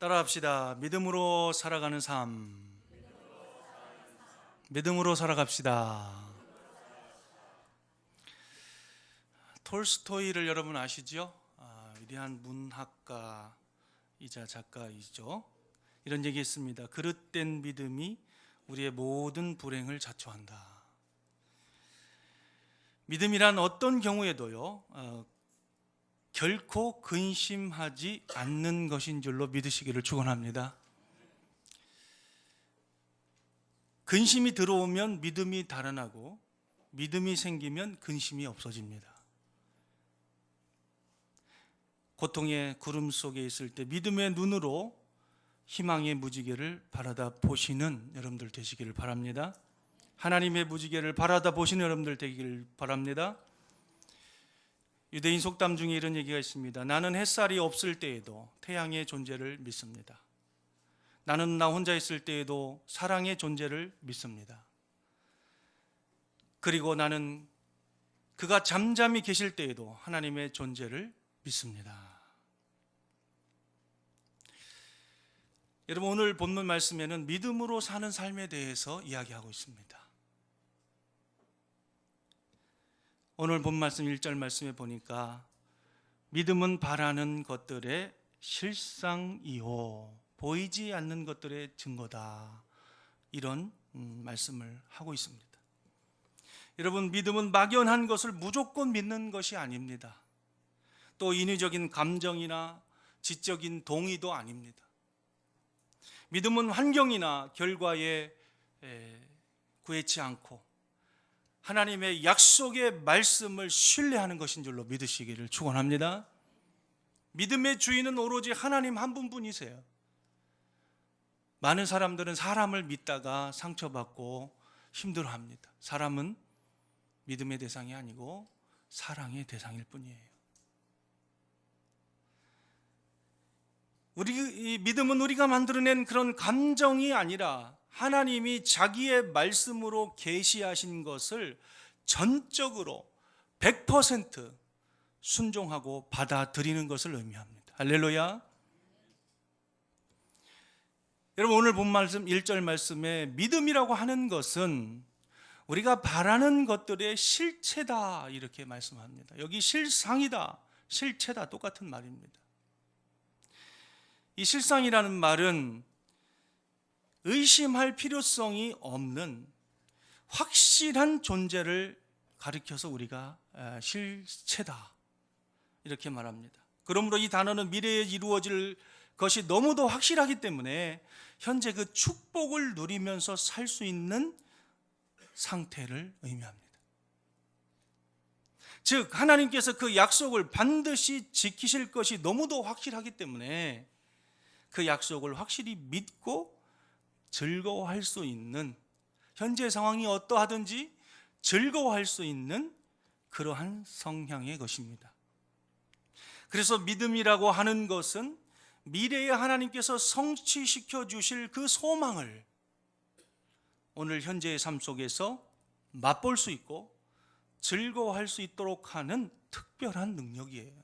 따라합시다. 믿음으로 살아가는 삶. 믿음으로 살아갑시다. 톨스토이를 여러분 아시죠? 위대한 문학가이자 작가이죠. 이런 얘기 했습니다. 그릇된 믿음이 우리의 모든 불행을 자초한다. 믿음이란 어떤 경우에도요, 결코 근심하지 않는 것인 줄로 믿으시기를 축원합니다. 근심이 들어오면 믿음이 달아나고 믿음이 생기면 근심이 없어집니다. 고통의 구름 속에 있을 때 믿음의 눈으로 희망의 무지개를 바라다 보시는 여러분들 되시기를 바랍니다. 하나님의 무지개를 바라다 보시는 여러분들 되기를 바랍니다. 유대인 속담 중에 이런 얘기가 있습니다. 나는 햇살이 없을 때에도 태양의 존재를 믿습니다. 나는 나 혼자 있을 때에도 사랑의 존재를 믿습니다. 그리고 나는 그가 잠잠히 계실 때에도 하나님의 존재를 믿습니다. 여러분, 오늘 본문 말씀에는 믿음으로 사는 삶에 대해서 이야기하고 있습니다. 오늘 본 말씀 1절 말씀에 보니까 믿음은 바라는 것들의 실상이요 보이지 않는 것들의 증거다, 이런 말씀을 하고 있습니다. 여러분, 믿음은 막연한 것을 무조건 믿는 것이 아닙니다. 또 인위적인 감정이나 지적인 동의도 아닙니다. 믿음은 환경이나 결과에 구애치 않고 하나님의 약속의 말씀을 신뢰하는 것인 줄로 믿으시기를 축원합니다. 믿음의 주인은 오로지 하나님 한 분뿐이세요. 많은 사람들은 사람을 믿다가 상처받고 힘들어합니다. 사람은 믿음의 대상이 아니고 사랑의 대상일 뿐이에요. 이 믿음은 우리가 만들어낸 그런 감정이 아니라 하나님이 자기의 말씀으로 계시하신 것을 전적으로 100% 순종하고 받아들이는 것을 의미합니다. 할렐루야. 여러분, 오늘 본 말씀 1절 말씀에 믿음이라고 하는 것은 우리가 바라는 것들의 실체다, 이렇게 말씀합니다. 여기 실상이다, 실체다, 똑같은 말입니다. 이 실상이라는 말은 의심할 필요성이 없는 확실한 존재를 가리켜서 우리가 실체다, 이렇게 말합니다. 그러므로 이 단어는 미래에 이루어질 것이 너무도 확실하기 때문에 현재 그 축복을 누리면서 살 수 있는 상태를 의미합니다. 즉, 하나님께서 그 약속을 반드시 지키실 것이 너무도 확실하기 때문에 그 약속을 확실히 믿고 즐거워할 수 있는, 현재 상황이 어떠하든지 즐거워할 수 있는 그러한 성향의 것입니다. 그래서 믿음이라고 하는 것은 미래에 하나님께서 성취시켜 주실 그 소망을 오늘 현재의 삶 속에서 맛볼 수 있고 즐거워할 수 있도록 하는 특별한 능력이에요.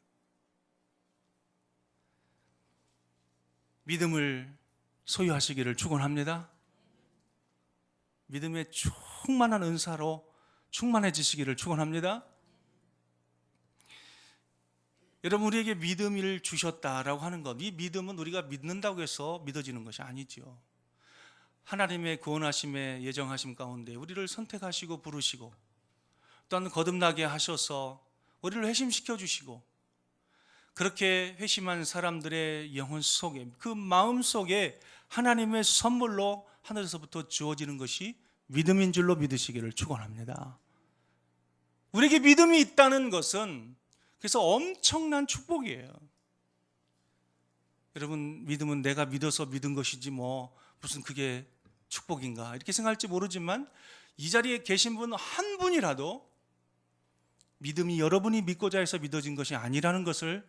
믿음을 소유하시기를 축원합니다. 믿음의 충만한 은사로 충만해지시기를 축원합니다. 여러분, 우리에게 믿음을 주셨다라고 하는 것, 이 믿음은 우리가 믿는다고 해서 믿어지는 것이 아니죠. 하나님의 구원하심의 예정하심 가운데 우리를 선택하시고 부르시고 또한 거듭나게 하셔서 우리를 회심시켜 주시고, 그렇게 회심한 사람들의 영혼 속에, 그 마음 속에 하나님의 선물로 하늘에서부터 주어지는 것이 믿음인 줄로 믿으시기를 축원합니다. 우리에게 믿음이 있다는 것은 그래서 엄청난 축복이에요. 여러분, 믿음은 내가 믿어서 믿은 것이지 뭐 무슨 그게 축복인가 이렇게 생각할지 모르지만, 이 자리에 계신 분 한 분이라도 믿음이 여러분이 믿고자 해서 믿어진 것이 아니라는 것을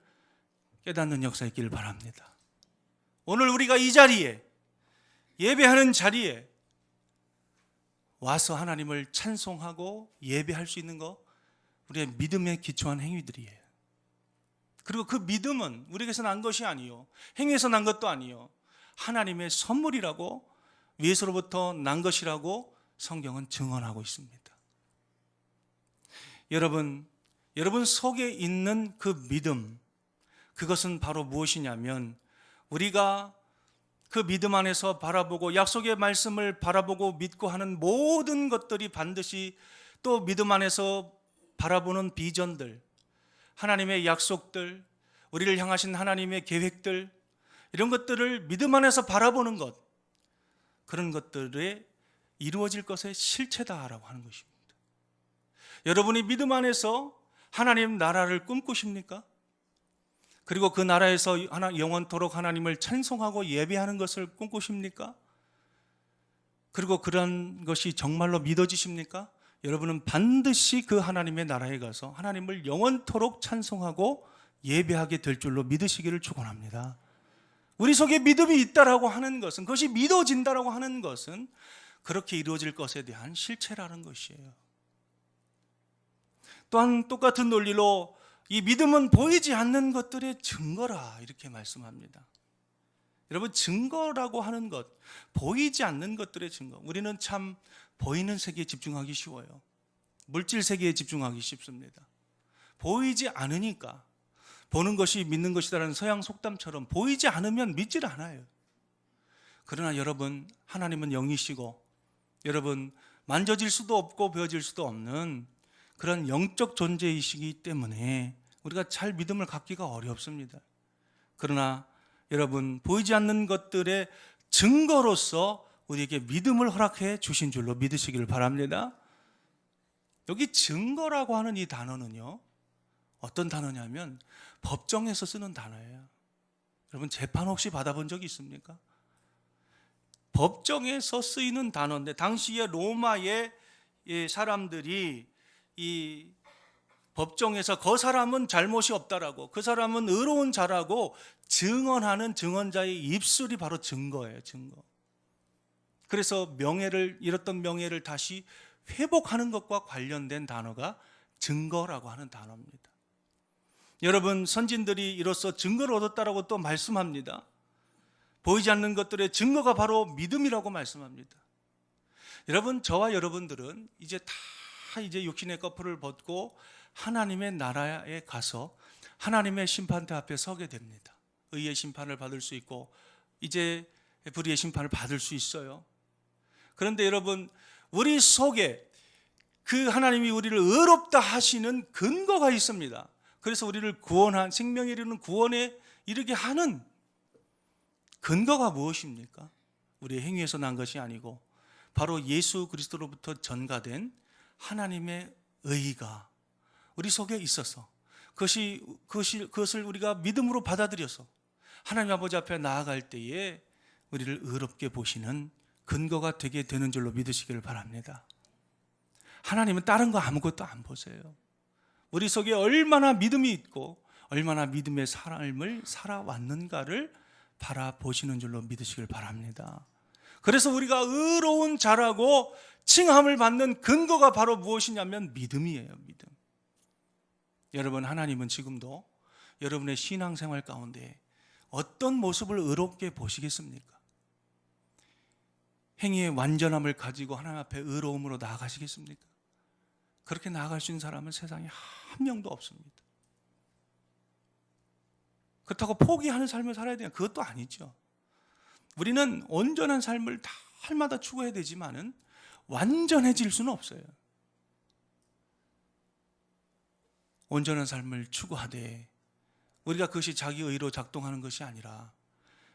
깨닫는 역사 있기를 바랍니다. 오늘 우리가 이 자리에, 예배하는 자리에 와서 하나님을 찬송하고 예배할 수 있는 거, 우리의 믿음에 기초한 행위들이에요. 그리고 그 믿음은 우리에게서 난 것이 아니요, 행위에서 난 것도 아니요, 하나님의 선물이라고, 위에서로부터 난 것이라고 성경은 증언하고 있습니다. 여러분 속에 있는 그 믿음, 그것은 바로 무엇이냐면 우리가 그 믿음 안에서 바라보고 약속의 말씀을 바라보고 믿고 하는 모든 것들이 반드시 또 믿음 안에서 바라보는 비전들, 하나님의 약속들, 우리를 향하신 하나님의 계획들, 이런 것들을 믿음 안에서 바라보는 것, 그런 것들에 이루어질 것의 실체다라고 하는 것입니다. 여러분이 믿음 안에서 하나님 나라를 꿈꾸십니까? 그리고 그 나라에서 영원토록 하나님을 찬송하고 예배하는 것을 꿈꾸십니까? 그리고 그런 것이 정말로 믿어지십니까? 여러분은 반드시 그 하나님의 나라에 가서 하나님을 영원토록 찬송하고 예배하게 될 줄로 믿으시기를 축원합니다. 우리 속에 믿음이 있다라고 하는 것은, 그것이 믿어진다라고 하는 것은 그렇게 이루어질 것에 대한 실체라는 것이에요. 또한 똑같은 논리로 이 믿음은 보이지 않는 것들의 증거라, 이렇게 말씀합니다. 여러분, 증거라고 하는 것, 보이지 않는 것들의 증거, 우리는 참 보이는 세계에 집중하기 쉬워요. 물질 세계에 집중하기 쉽습니다. 보이지 않으니까, 보는 것이 믿는 것이다라는 서양 속담처럼 보이지 않으면 믿질 않아요. 그러나 여러분, 하나님은 영이시고 여러분 만져질 수도 없고 보여질 수도 없는 그런 영적 존재이시기 때문에 우리가 잘 믿음을 갖기가 어렵습니다. 그러나 여러분, 보이지 않는 것들의 증거로서 우리에게 믿음을 허락해 주신 줄로 믿으시기를 바랍니다. 여기 증거라고 하는 이 단어는요, 어떤 단어냐면 법정에서 쓰는 단어예요. 여러분, 재판 혹시 받아본 적이 있습니까? 법정에서 쓰이는 단어인데, 당시에 로마의 사람들이 이 법정에서 그 사람은 잘못이 없다라고, 그 사람은 의로운 자라고 증언하는 증언자의 입술이 바로 증거예요. 증거. 그래서 잃었던 명예를 다시 회복하는 것과 관련된 단어가 증거라고 하는 단어입니다. 여러분, 선진들이 이로써 증거를 얻었다라고 또 말씀합니다. 보이지 않는 것들의 증거가 바로 믿음이라고 말씀합니다. 여러분, 저와 여러분들은 이제 육신의 거풀을 벗고 하나님의 나라에 가서 하나님의 심판대 앞에 서게 됩니다. 의의 심판을 받을 수 있고 이제 불의의 심판을 받을 수 있어요. 그런데 여러분, 우리 속에 그 하나님이 우리를 의롭다 하시는 근거가 있습니다. 그래서 우리를 구원한, 생명에 이르는 구원에 이르게 하는 근거가 무엇입니까? 우리의 행위에서 난 것이 아니고 바로 예수 그리스도로부터 전가된 하나님의 의가 우리 속에 있어서 그것을 우리가 믿음으로 받아들여서 하나님 아버지 앞에 나아갈 때에 우리를 의롭게 보시는 근거가 되게 되는 줄로 믿으시기를 바랍니다. 하나님은 다른 거 아무것도 안 보세요. 우리 속에 얼마나 믿음이 있고 얼마나 믿음의 삶을 살아왔는가를 바라보시는 줄로 믿으시길 바랍니다. 그래서 우리가 의로운 자라고 칭함을 받는 근거가 바로 무엇이냐면 믿음이에요. 믿음. 여러분, 하나님은 지금도 여러분의 신앙생활 가운데 어떤 모습을 의롭게 보시겠습니까? 행위의 완전함을 가지고 하나님 앞에 의로움으로 나아가시겠습니까? 그렇게 나아갈 수 있는 사람은 세상에 한 명도 없습니다. 그렇다고 포기하는 삶을 살아야 되냐? 그것도 아니죠. 우리는 온전한 삶을 날마다 추구해야 되지만은 완전해질 수는 없어요. 온전한 삶을 추구하되 우리가 그것이 자기 의로 작동하는 것이 아니라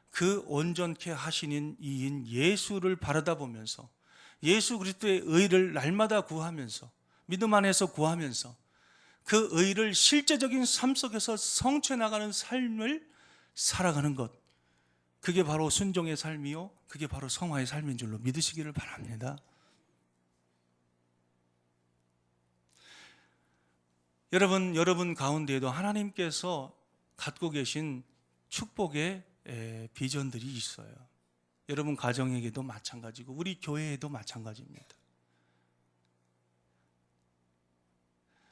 그 온전케 하시는 이인 예수를 바라다 보면서 예수 그리스도의 의를 날마다 구하면서 믿음 안에서 구하면서 그 의를 실제적인 삶 속에서 성취해 나가는 삶을 살아가는 것, 그게 바로 순종의 삶이요, 그게 바로 성화의 삶인 줄로 믿으시기를 바랍니다. 여러분 가운데에도 하나님께서 갖고 계신 축복의 비전들이 있어요. 여러분 가정에게도 마찬가지고 우리 교회에도 마찬가지입니다.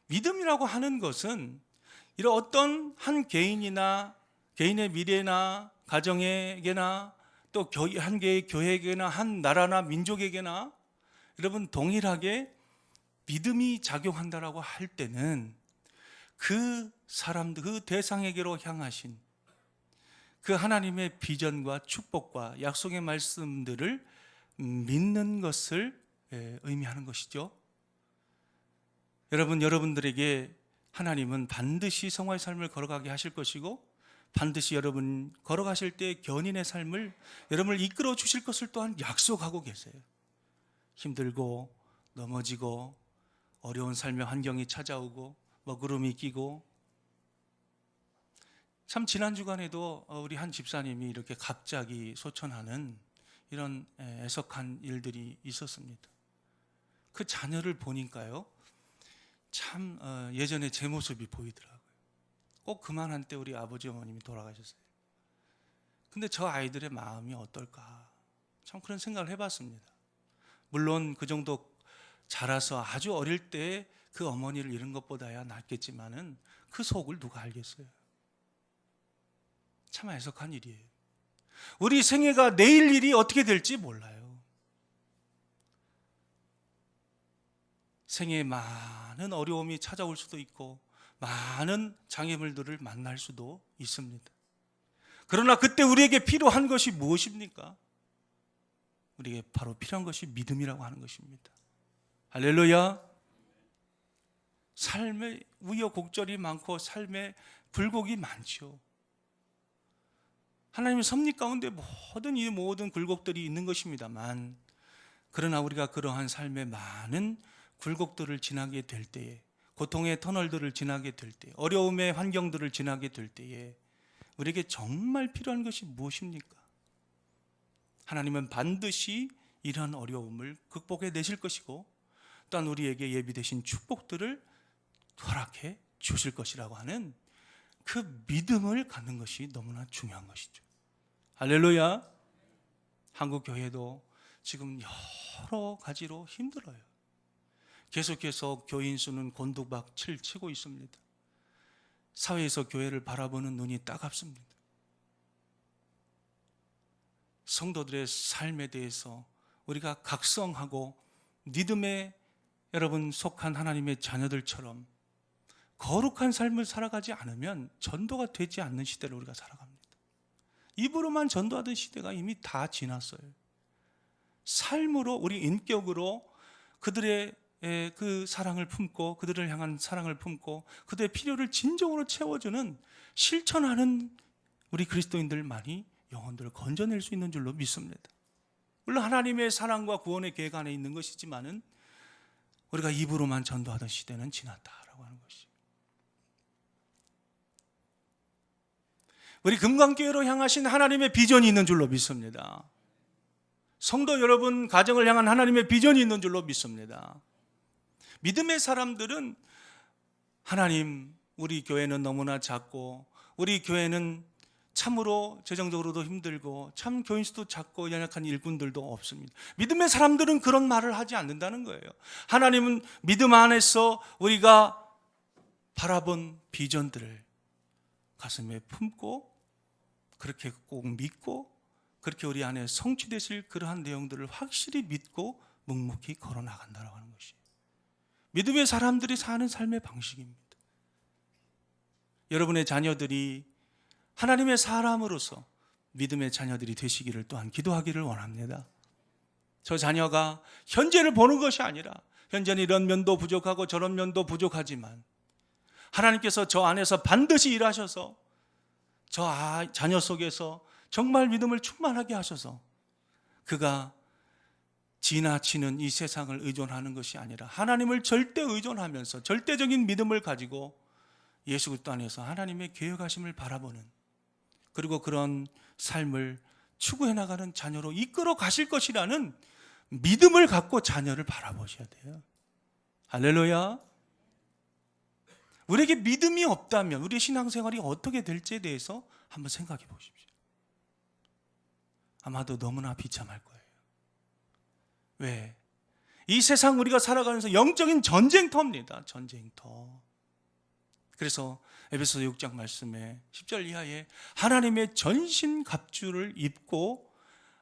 믿음이라고 하는 것은 이런 어떤 한 개인이나 개인의 미래나 가정에게나 또 한 개의 교회에게나 한 나라나 민족에게나 여러분 동일하게 믿음이 작용한다라고 할 때는 그 사람들, 그 대상에게로 향하신 그 하나님의 비전과 축복과 약속의 말씀들을 믿는 것을 의미하는 것이죠. 여러분들에게 하나님은 반드시 성화의 삶을 걸어가게 하실 것이고 반드시 여러분 걸어가실 때 견인의 삶을 여러분을 이끌어 주실 것을 또한 약속하고 계세요. 힘들고 넘어지고 어려운 삶의 환경이 찾아오고 먹구름이 끼고, 참 지난 주간에도 우리 한 집사님이 이렇게 갑자기 소천하는 이런 애석한 일들이 있었습니다. 그 자녀를 보니까요, 참 예전에 제 모습이 보이더라고요. 꼭 그만한 때 우리 아버지 어머님이 돌아가셨어요. 근데 저 아이들의 마음이 어떨까, 참 그런 생각을 해봤습니다. 물론 그 정도 자라서 아주 어릴 때 그 어머니를 잃은 것보다야 낫겠지만은 그 속을 누가 알겠어요. 참 애석한 일이에요. 우리 생애가 내일 일이 어떻게 될지 몰라요. 생애에 많은 어려움이 찾아올 수도 있고 많은 장애물들을 만날 수도 있습니다. 그러나 그때 우리에게 필요한 것이 무엇입니까? 우리에게 바로 필요한 것이 믿음이라고 하는 것입니다. 할렐루야. 삶에 우여곡절이 많고 삶에 굴곡이 많죠. 하나님의 섭리 가운데 모든 굴곡들이 있는 것입니다만, 그러나 우리가 그러한 삶의 많은 굴곡들을 지나게 될 때에, 고통의 터널들을 지나게 될 때, 어려움의 환경들을 지나게 될 때에 우리에게 정말 필요한 것이 무엇입니까? 하나님은 반드시 이러한 어려움을 극복해 내실 것이고 또한 우리에게 예비되신 축복들을 허락해 주실 것이라고 하는 그 믿음을 갖는 것이 너무나 중요한 것이죠. 할렐루야. 한국 교회도 지금 여러 가지로 힘들어요. 계속해서 교인 수는 곤두박질 치고 있습니다. 사회에서 교회를 바라보는 눈이 따갑습니다. 성도들의 삶에 대해서 우리가 각성하고 믿음에 여러분 속한 하나님의 자녀들처럼 거룩한 삶을 살아가지 않으면 전도가 되지 않는 시대를 우리가 살아갑니다. 입으로만 전도하던 시대가 이미 다 지났어요. 삶으로, 우리 인격으로 그들의 그 사랑을 품고, 그들을 향한 사랑을 품고 그들의 필요를 진정으로 채워주는, 실천하는 우리 그리스도인들만이 영혼들을 건져낼 수 있는 줄로 믿습니다. 물론 하나님의 사랑과 구원의 계획 안에 있는 것이지만은 우리가 입으로만 전도하던 시대는 지났다라고 하는 것이. 우리 금강교회로 향하신 하나님의 비전이 있는 줄로 믿습니다. 성도 여러분 가정을 향한 하나님의 비전이 있는 줄로 믿습니다. 믿음의 사람들은 하나님, 우리 교회는 너무나 작고 우리 교회는 참으로 재정적으로도 힘들고 참 교인 수도 작고 연약한 일꾼들도 없습니다. 믿음의 사람들은 그런 말을 하지 않는다는 거예요. 하나님은 믿음 안에서 우리가 바라본 비전들을 가슴에 품고 그렇게 꼭 믿고 그렇게 우리 안에 성취되실 그러한 내용들을 확실히 믿고 묵묵히 걸어나간다고 하는 것이 믿음의 사람들이 사는 삶의 방식입니다. 여러분의 자녀들이 하나님의 사람으로서 믿음의 자녀들이 되시기를 또한 기도하기를 원합니다. 저 자녀가 현재를 보는 것이 아니라 현재는 이런 면도 부족하고 저런 면도 부족하지만 하나님께서 저 안에서 반드시 일하셔서 저 자녀 속에서 정말 믿음을 충만하게 하셔서 그가 지나치는 이 세상을 의존하는 것이 아니라 하나님을 절대 의존하면서 절대적인 믿음을 가지고 예수 그리스도 안에서 하나님의 계획하심을 바라보는, 그리고 그런 삶을 추구해 나가는 자녀로 이끌어 가실 것이라는 믿음을 갖고 자녀를 바라보셔야 돼요. 할렐루야. 우리에게 믿음이 없다면 우리의 신앙생활이 어떻게 될지에 대해서 한번 생각해 보십시오. 아마도 너무나 비참할 거예요. 왜? 이 세상 우리가 살아가면서 영적인 전쟁터입니다. 전쟁터. 그래서 에베소서 6장 말씀에 10절 이하에 하나님의 전신 갑주를 입고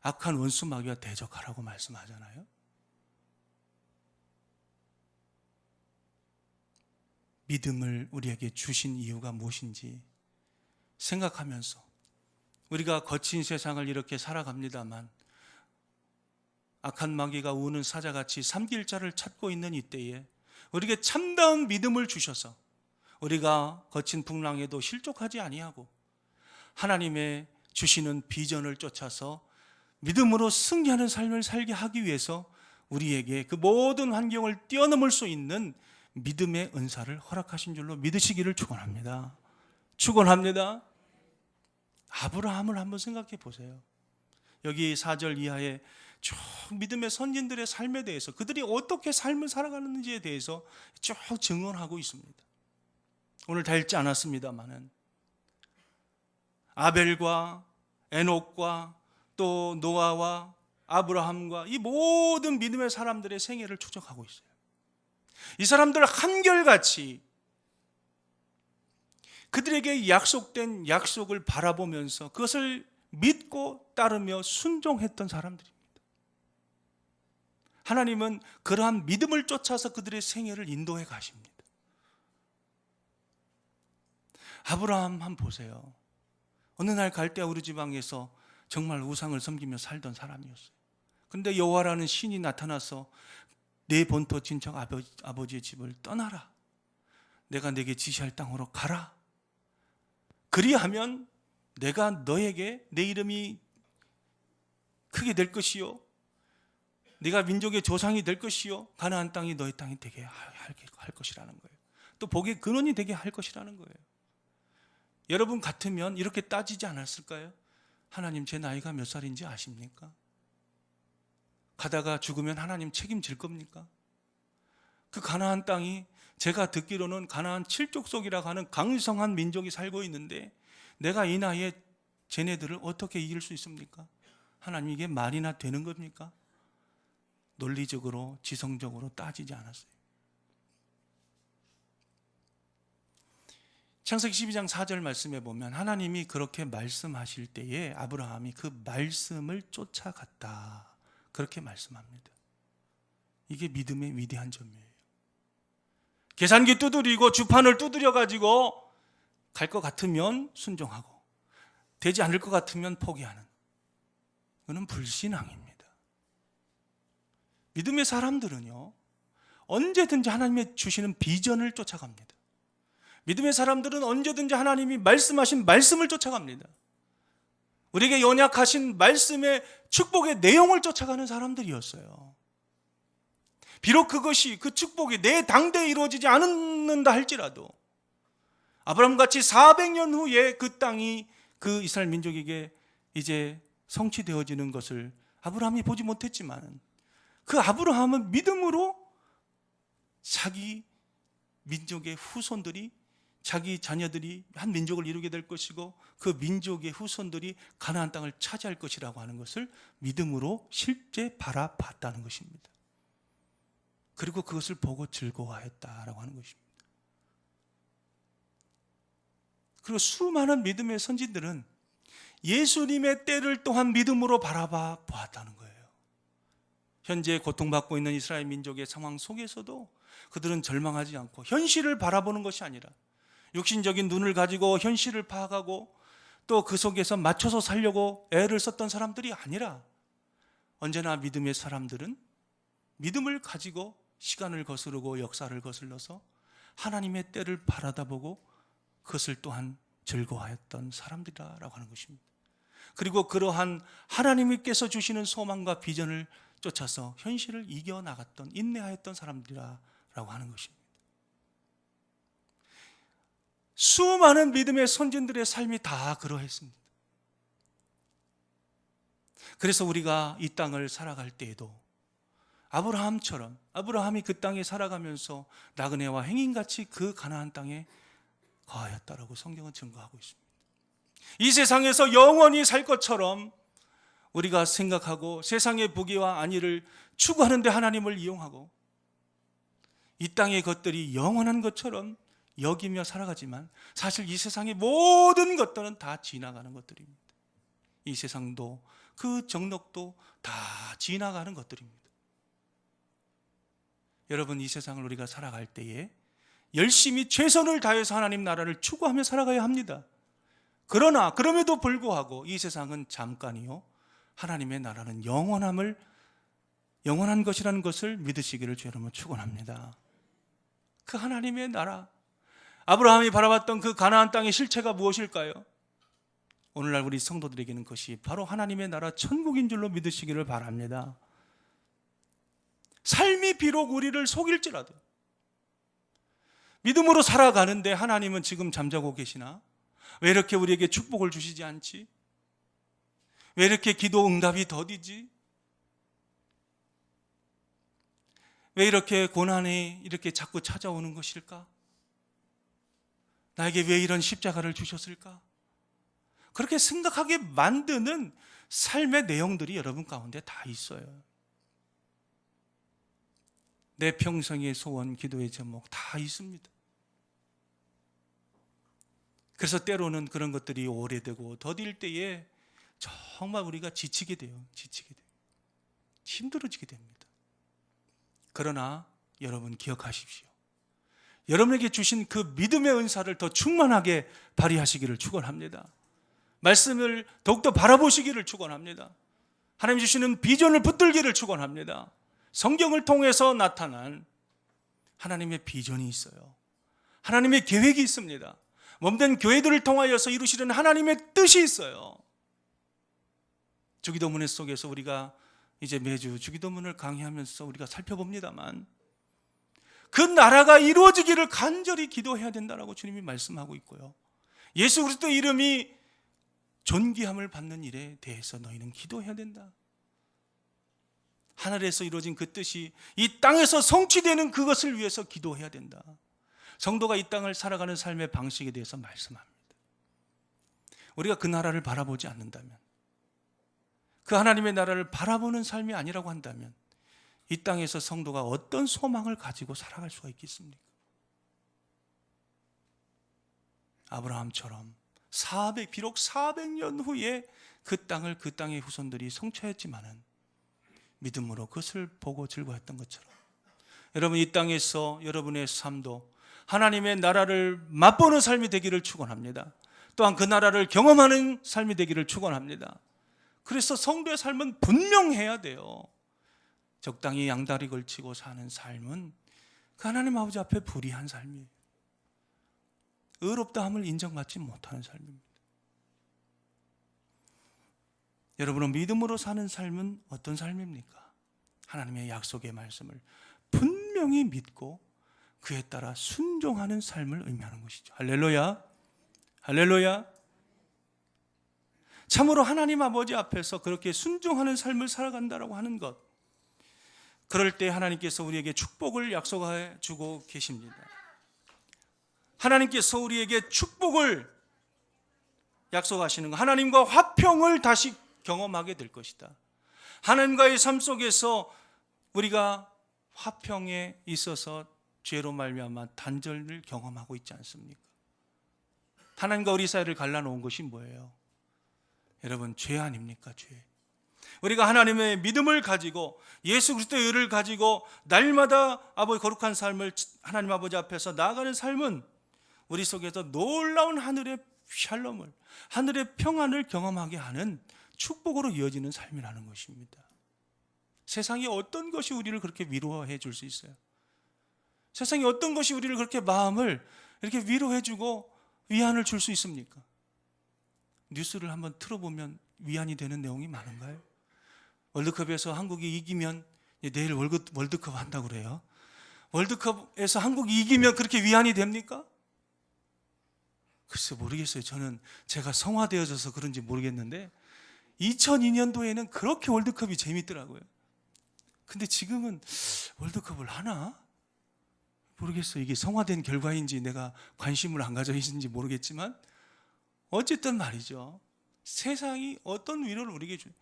악한 원수 마귀와 대적하라고 말씀하잖아요. 믿음을 우리에게 주신 이유가 무엇인지 생각하면서 우리가 거친 세상을 이렇게 살아갑니다만 악한 마귀가 우는 사자같이 삼킬 자를 찾고 있는 이때에 우리에게 참다운 믿음을 주셔서 우리가 거친 풍랑에도 실족하지 아니하고 하나님의 주시는 비전을 쫓아서 믿음으로 승리하는 삶을 살게 하기 위해서 우리에게 그 모든 환경을 뛰어넘을 수 있는 믿음의 은사를 허락하신 줄로 믿으시기를 축원합니다. 축원합니다. 아브라함을 한번 생각해 보세요. 여기 4절 이하에 쭉 믿음의 선진들의 삶에 대해서 그들이 어떻게 삶을 살아가는지에 대해서 쭉 증언하고 있습니다. 오늘 다 읽지 않았습니다만은 아벨과 에녹과 또 노아와 아브라함과 이 모든 믿음의 사람들의 생애를 추적하고 있어요. 이 사람들 한결같이 그들에게 약속된 약속을 바라보면서 그것을 믿고 따르며 순종했던 사람들입니다. 하나님은 그러한 믿음을 쫓아서 그들의 생애를 인도해 가십니다. 아브라함 한번 보세요. 어느 날 갈대아 우르 지방에서 정말 우상을 섬기며 살던 사람이었어요. 그런데 여호와라는 신이 나타나서 내 본토 친척 아버지의 집을 떠나라. 내가 내게 지시할 땅으로 가라. 그리하면 내가 너에게 내 이름이 크게 될 것이요 네가 민족의 조상이 될 것이요 가나안 땅이 너의 땅이 되게 할 것이라는 거예요. 또 복의 근원이 되게 할 것이라는 거예요. 여러분 같으면 이렇게 따지지 않았을까요? 하나님 제 나이가 몇 살인지 아십니까? 가다가 죽으면 하나님 책임질 겁니까? 그 가나안 땅이 제가 듣기로는 가나안 7족속이라고 하는 강성한 민족이 살고 있는데 내가 이 나이에 쟤네들을 어떻게 이길 수 있습니까? 하나님 이게 말이나 되는 겁니까? 논리적으로 지성적으로 따지지 않았어요. 창세기 12장 4절 말씀에 보면 하나님이 그렇게 말씀하실 때에 아브라함이 그 말씀을 쫓아갔다 그렇게 말씀합니다. 이게 믿음의 위대한 점이에요. 계산기 두드리고 주판을 두드려 가지고 갈 것 같으면 순종하고 되지 않을 것 같으면 포기하는, 그건 불신앙입니다. 믿음의 사람들은요 언제든지 하나님의 주시는 비전을 쫓아갑니다. 믿음의 사람들은 언제든지 하나님이 말씀하신 말씀을 쫓아갑니다. 우리에게 연약하신 말씀의 축복의 내용을 쫓아가는 사람들이었어요. 비록 그것이 그 축복이 내 당대에 이루어지지 않는다 할지라도 아브라함같이 400년 후에 그 땅이 그 이스라엘 민족에게 이제 성취되어지는 것을 아브라함이 보지 못했지만 그 아브라함은 믿음으로 자기 민족의 후손들이 자기 자녀들이 한 민족을 이루게 될 것이고 그 민족의 후손들이 가나안 땅을 차지할 것이라고 하는 것을 믿음으로 실제 바라봤다는 것입니다. 그리고 그것을 보고 즐거워했다라고 하는 것입니다. 그리고 수많은 믿음의 선진들은 예수님의 때를 또한 믿음으로 바라봐 보았다는 거예요. 현재 고통받고 있는 이스라엘 민족의 상황 속에서도 그들은 절망하지 않고 현실을 바라보는 것이 아니라 육신적인 눈을 가지고 현실을 파악하고 또 그 속에서 맞춰서 살려고 애를 썼던 사람들이 아니라 언제나 믿음의 사람들은 믿음을 가지고 시간을 거스르고 역사를 거슬러서 하나님의 때를 바라다보고 그것을 또한 즐거워했던 사람들이라고 하는 것입니다. 그리고 그러한 하나님께서 주시는 소망과 비전을 쫓아서 현실을 이겨나갔던 인내하였던 사람들이라고 하는 것입니다. 수많은 믿음의 선진들의 삶이 다 그러했습니다. 그래서 우리가 이 땅을 살아갈 때에도 아브라함처럼 아브라함이 그 땅에 살아가면서 나그네와 행인같이 그 가나안 땅에 거하였다라고 성경은 증거하고 있습니다. 이 세상에서 영원히 살 것처럼 우리가 생각하고 세상의 부귀와 안위를 추구하는 데 하나님을 이용하고 이 땅의 것들이 영원한 것처럼 여기며 살아가지만 사실 이 세상의 모든 것들은 다 지나가는 것들입니다. 이 세상도 그 정력도 다 지나가는 것들입니다. 여러분, 이 세상을 우리가 살아갈 때에 열심히 최선을 다해서 하나님 나라를 추구하며 살아가야 합니다. 그러나 그럼에도 불구하고 이 세상은 잠깐이요, 하나님의 나라는 영원한 것이라는 것을 믿으시기를 주 여러분 축원합니다. 그 하나님의 나라, 아브라함이 바라봤던 그 가나안 땅의 실체가 무엇일까요? 오늘날 우리 성도들에게는 그것이 바로 하나님의 나라 천국인 줄로 믿으시기를 바랍니다. 삶이 비록 우리를 속일지라도 믿음으로 살아가는데 하나님은 지금 잠자고 계시나? 왜 이렇게 우리에게 축복을 주시지 않지? 왜 이렇게 기도 응답이 더디지? 왜 이렇게 고난이 이렇게 자꾸 찾아오는 것일까? 나에게 왜 이런 십자가를 주셨을까? 그렇게 생각하게 만드는 삶의 내용들이 여러분 가운데 다 있어요. 내 평생의 소원, 기도의 제목 다 있습니다. 그래서 때로는 그런 것들이 오래되고 더딜 때에 정말 우리가 지치게 돼요. 힘들어지게 됩니다. 그러나 여러분 기억하십시오. 여러분에게 주신 그 믿음의 은사를 더 충만하게 발휘하시기를 축원합니다. 말씀을 더욱더 바라보시기를 축원합니다. 하나님 주시는 비전을 붙들기를 축원합니다. 성경을 통해서 나타난 하나님의 비전이 있어요. 하나님의 계획이 있습니다. 몸된 교회들을 통하여서 이루시는 하나님의 뜻이 있어요. 주기도문 속에서 우리가 이제 매주 주기도문을 강의하면서 우리가 살펴봅니다만 그 나라가 이루어지기를 간절히 기도해야 된다라고 주님이 말씀하고 있고요. 예수 그리스도의 이름이 존귀함을 받는 일에 대해서 너희는 기도해야 된다. 하늘에서 이루어진 그 뜻이 이 땅에서 성취되는 그것을 위해서 기도해야 된다. 성도가 이 땅을 살아가는 삶의 방식에 대해서 말씀합니다. 우리가 그 나라를 바라보지 않는다면, 그 하나님의 나라를 바라보는 삶이 아니라고 한다면 이 땅에서 성도가 어떤 소망을 가지고 살아갈 수가 있겠습니까? 아브라함처럼 비록 400년 후에 그 땅의 후손들이 성취했지만은 믿음으로 그것을 보고 즐거워했던 것처럼 여러분 이 땅에서 여러분의 삶도 하나님의 나라를 맛보는 삶이 되기를 축원합니다. 또한 그 나라를 경험하는 삶이 되기를 축원합니다. 그래서 성도의 삶은 분명해야 돼요. 적당히 양다리 걸치고 사는 삶은 그 하나님 아버지 앞에 불의한 삶이에요. 의롭다함을 인정받지 못하는 삶입니다. 여러분은 믿음으로 사는 삶은 어떤 삶입니까? 하나님의 약속의 말씀을 분명히 믿고 그에 따라 순종하는 삶을 의미하는 것이죠. 할렐루야. 할렐루야. 참으로 하나님 아버지 앞에서 그렇게 순종하는 삶을 살아간다라고 하는 것, 그럴 때 하나님께서 우리에게 축복을 약속해 주고 계십니다. 하나님께서 우리에게 축복을 약속하시는 것, 하나님과 화평을 다시 경험하게 될 것이다. 하나님과의 삶 속에서 우리가 화평에 있어서 죄로 말미암아 단절을 경험하고 있지 않습니까? 하나님과 우리 사이를 갈라놓은 것이 뭐예요? 여러분, 죄 아닙니까? 죄. 우리가 하나님의 믿음을 가지고 예수 그리스도의 의를 가지고 날마다 아버지 거룩한 삶을 하나님 아버지 앞에서 나아가는 삶은 우리 속에서 놀라운 하늘의 샬롬을, 하늘의 평안을 경험하게 하는 축복으로 이어지는 삶이라는 것입니다. 세상에 어떤 것이 우리를 그렇게 위로해 줄 수 있어요? 세상에 어떤 것이 우리를 그렇게 마음을 이렇게 위로해 주고 위안을 줄 수 있습니까? 뉴스를 한번 틀어보면 위안이 되는 내용이 많은가요? 월드컵에서 한국이 이기면, 내일 월드컵 한다고 그래요. 월드컵에서 한국이 이기면 그렇게 위안이 됩니까? 글쎄 모르겠어요. 저는 제가 성화되어져서 그런지 모르겠는데 2002년도에는 그렇게 월드컵이 재밌더라고요. 근데 지금은 월드컵을 하나? 모르겠어요. 이게 성화된 결과인지 내가 관심을 안 가져 있는지 모르겠지만 어쨌든 말이죠. 세상이 어떤 위로를 우리에게 줘요.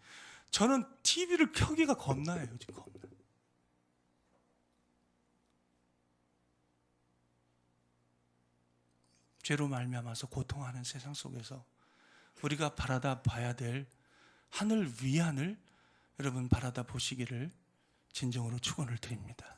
저는 TV를 켜기가 겁나요. 요즘 겁나. 죄로 말미암아서 고통하는 세상 속에서 우리가 바라다 봐야 될 하늘 위안을 여러분 바라다 보시기를 진정으로 축원을 드립니다.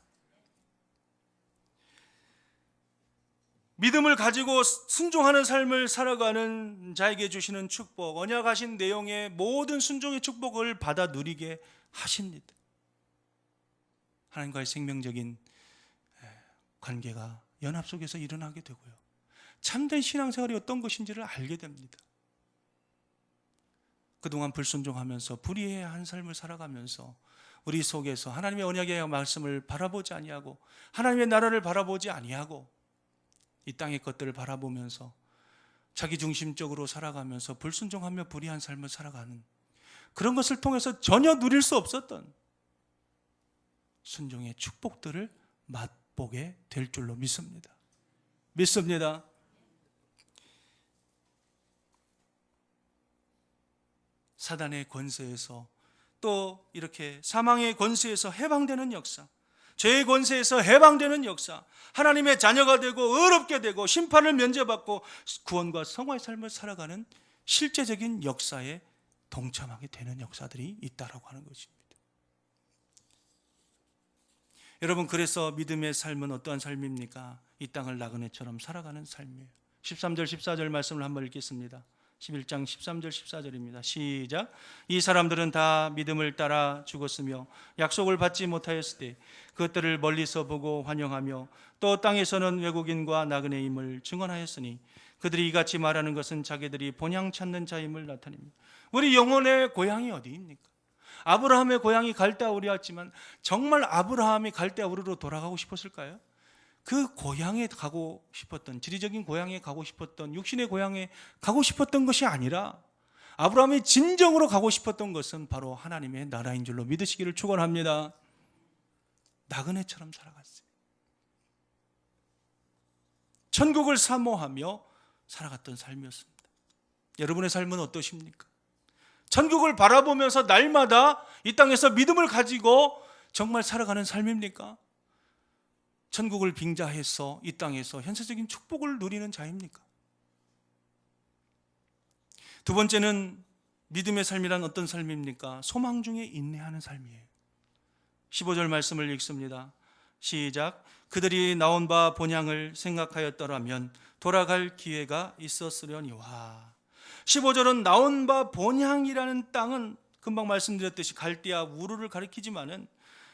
믿음을 가지고 순종하는 삶을 살아가는 자에게 주시는 축복, 언약하신 내용의 모든 순종의 축복을 받아 누리게 하십니다. 하나님과의 생명적인 관계가 연합 속에서 일어나게 되고요, 참된 신앙생활이 어떤 것인지를 알게 됩니다. 그동안 불순종하면서 불의의 한 삶을 살아가면서 우리 속에서 하나님의 언약의 말씀을 바라보지 아니하고 하나님의 나라를 바라보지 아니하고 이 땅의 것들을 바라보면서 자기 중심적으로 살아가면서 불순종하며 불의한 삶을 살아가는 그런 것을 통해서 전혀 누릴 수 없었던 순종의 축복들을 맛보게 될 줄로 믿습니다. 믿습니다. 사단의 권세에서 또 이렇게 사망의 권세에서 해방되는 역사, 죄의 권세에서 해방되는 역사, 하나님의 자녀가 되고 의롭게 되고 심판을 면제받고 구원과 성화의 삶을 살아가는 실제적인 역사에 동참하게 되는 역사들이 있다라고 하는 것입니다. 여러분, 그래서 믿음의 삶은 어떠한 삶입니까? 이 땅을 나그네처럼 살아가는 삶이에요. 13절 14절 말씀을 한번 읽겠습니다. 11장 13절 14절입니다. 시작. 이 사람들은 다 믿음을 따라 죽었으며 약속을 받지 못하였을 때 그것들을 멀리서 보고 환영하며 또 땅에서는 외국인과 나그네임을 증언하였으니 그들이 이같이 말하는 것은 자기들이 본향 찾는 자임을 나타냅니다. 우리 영혼의 고향이 어디입니까? 아브라함의 고향이 갈대아우르였지만 정말 아브라함이 갈대아우르로 돌아가고 싶었을까요? 그 고향에 가고 싶었던, 지리적인 고향에 가고 싶었던, 육신의 고향에 가고 싶었던 것이 아니라 아브라함이 진정으로 가고 싶었던 것은 바로 하나님의 나라인 줄로 믿으시기를 축원합니다. 나그네처럼 살아갔어요. 천국을 사모하며 살아갔던 삶이었습니다. 여러분의 삶은 어떠십니까? 천국을 바라보면서 날마다 이 땅에서 믿음을 가지고 정말 살아가는 삶입니까? 천국을 빙자해서 이 땅에서 현세적인 축복을 누리는 자입니까? 두 번째는 믿음의 삶이란 어떤 삶입니까? 소망 중에 인내하는 삶이에요. 15절 말씀을 읽습니다. 시작. 그들이 나온 바 본향을 생각하였더라면 돌아갈 기회가 있었으려니와. 15절은 나온 바 본향이라는 땅은 금방 말씀드렸듯이 갈대아 우르를 가리키지만은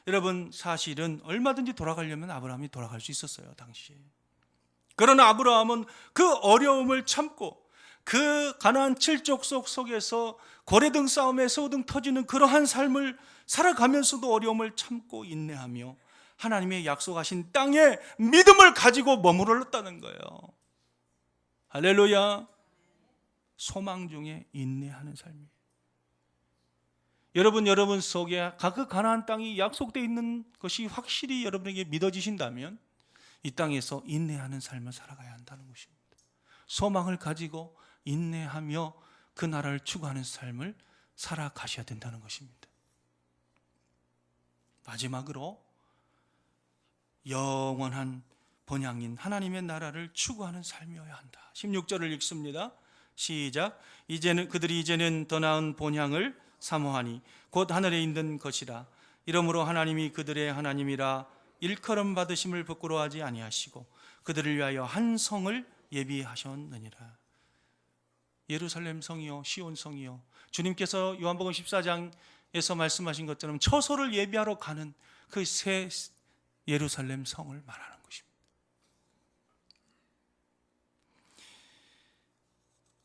여러분, 사실은 얼마든지 돌아가려면 아브라함이 돌아갈 수 있었어요, 당시에. 그러나 아브라함은 그 어려움을 참고 그 가나안 7족속 속에서 고래등 싸움에 소등 터지는 그러한 삶을 살아가면서도 어려움을 참고 인내하며 하나님의 약속하신 땅에 믿음을 가지고 머물렀다는 거예요. 할렐루야. 소망 중에 인내하는 삶이에요. 여러분 속에 그 가나안 땅이 약속되어 있는 것이 확실히 여러분에게 믿어지신다면 이 땅에서 인내하는 삶을 살아가야 한다는 것입니다. 소망을 가지고 인내하며 그 나라를 추구하는 삶을 살아가셔야 된다는 것입니다. 마지막으로 영원한 본향인 하나님의 나라를 추구하는 삶이어야 한다. 16절을 읽습니다. 시작. 그들이 이제는 더 나은 본향을 사모하니 곧 하늘에 있는 것이라. 이러므로 하나님이 그들의 하나님이라 일컬음 받으심을 부끄러워하지 아니하시고 그들을 위하여 한 성을 예비하셨느니라. 예루살렘 성이요 시온 성이요, 주님께서 요한복음 14장에서 말씀하신 것처럼 처소를 예비하러 가는 그 새 예루살렘 성을 말하는 것입니다.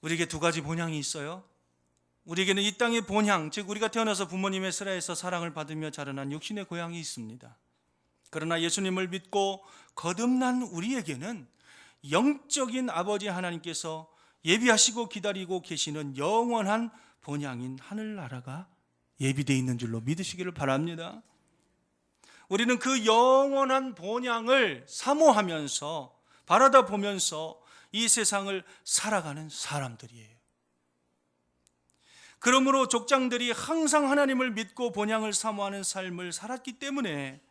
우리에게 두 가지 본향이 있어요. 우리에게는 이 땅의 본향, 즉 우리가 태어나서 부모님의 슬하에서 사랑을 받으며 자라난 육신의 고향이 있습니다. 그러나 예수님을 믿고 거듭난 우리에게는 영적인 아버지 하나님께서 예비하시고 기다리고 계시는 영원한 본향인 하늘나라가 예비되어 있는 줄로 믿으시기를 바랍니다. 우리는 그 영원한 본향을 사모하면서 바라다 보면서 이 세상을 살아가는 사람들이에요. 그러므로 족장들이 항상 하나님을 믿고 본향을 사모하는 삶을 살았기 때문에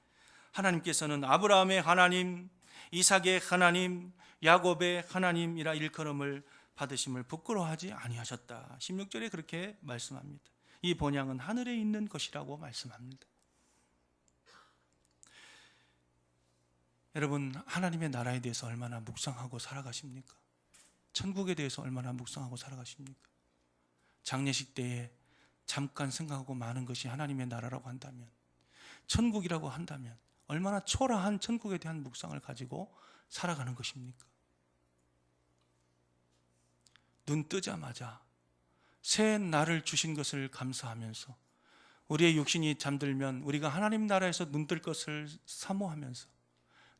하나님께서는 아브라함의 하나님, 이삭의 하나님, 야곱의 하나님이라 일컬음을 받으심을 부끄러워하지 아니하셨다. 16절에 그렇게 말씀합니다. 이 본향은 하늘에 있는 것이라고 말씀합니다. 여러분, 하나님의 나라에 대해서 얼마나 묵상하고 살아가십니까? 천국에 대해서 얼마나 묵상하고 살아가십니까? 장례식 때에 잠깐 생각하고 마는 것이 하나님의 나라라고 한다면, 천국이라고 한다면 얼마나 초라한 천국에 대한 묵상을 가지고 살아가는 것입니까? 눈 뜨자마자 새 날을 주신 것을 감사하면서, 우리의 육신이 잠들면 우리가 하나님 나라에서 눈 뜰 것을 사모하면서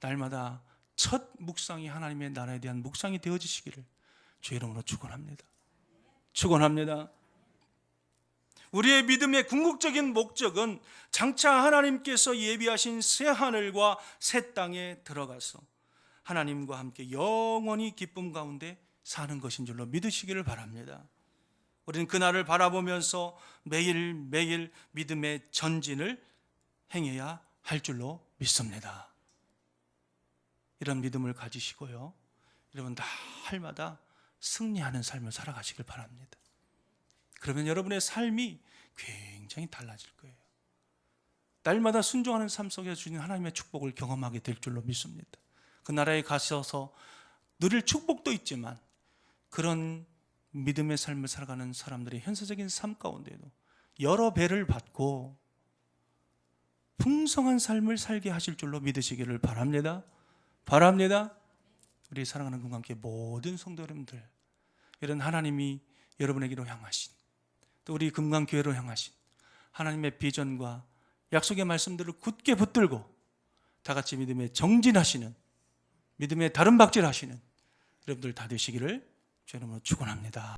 날마다 첫 묵상이 하나님의 나라에 대한 묵상이 되어지시기를 주의 이름으로 축원합니다. 축원합니다. 우리의 믿음의 궁극적인 목적은 장차 하나님께서 예비하신 새 하늘과 새 땅에 들어가서 하나님과 함께 영원히 기쁨 가운데 사는 것인 줄로 믿으시기를 바랍니다. 우리는 그날을 바라보면서 매일매일 믿음의 전진을 행해야 할 줄로 믿습니다. 이런 믿음을 가지시고요, 여러분 날마다 승리하는 삶을 살아가시길 바랍니다. 그러면 여러분의 삶이 굉장히 달라질 거예요. 날마다 순종하는 삶 속에서 주신 하나님의 축복을 경험하게 될 줄로 믿습니다. 그 나라에 가셔서 누릴 축복도 있지만, 그런 믿음의 삶을 살아가는 사람들의 현세적인 삶 가운데도 여러 배를 받고 풍성한 삶을 살게 하실 줄로 믿으시기를 바랍니다. 우리 사랑하는 금강교회 모든 성도 여러분들, 이런 하나님이 여러분에게로 향하신, 또 우리 금강교회로 향하신 하나님의 비전과 약속의 말씀들을 굳게 붙들고 다 같이 믿음에 정진하시는, 믿음에 다른 박질하시는 여러분들 다 되시기를 주의 이름으로 축원합니다.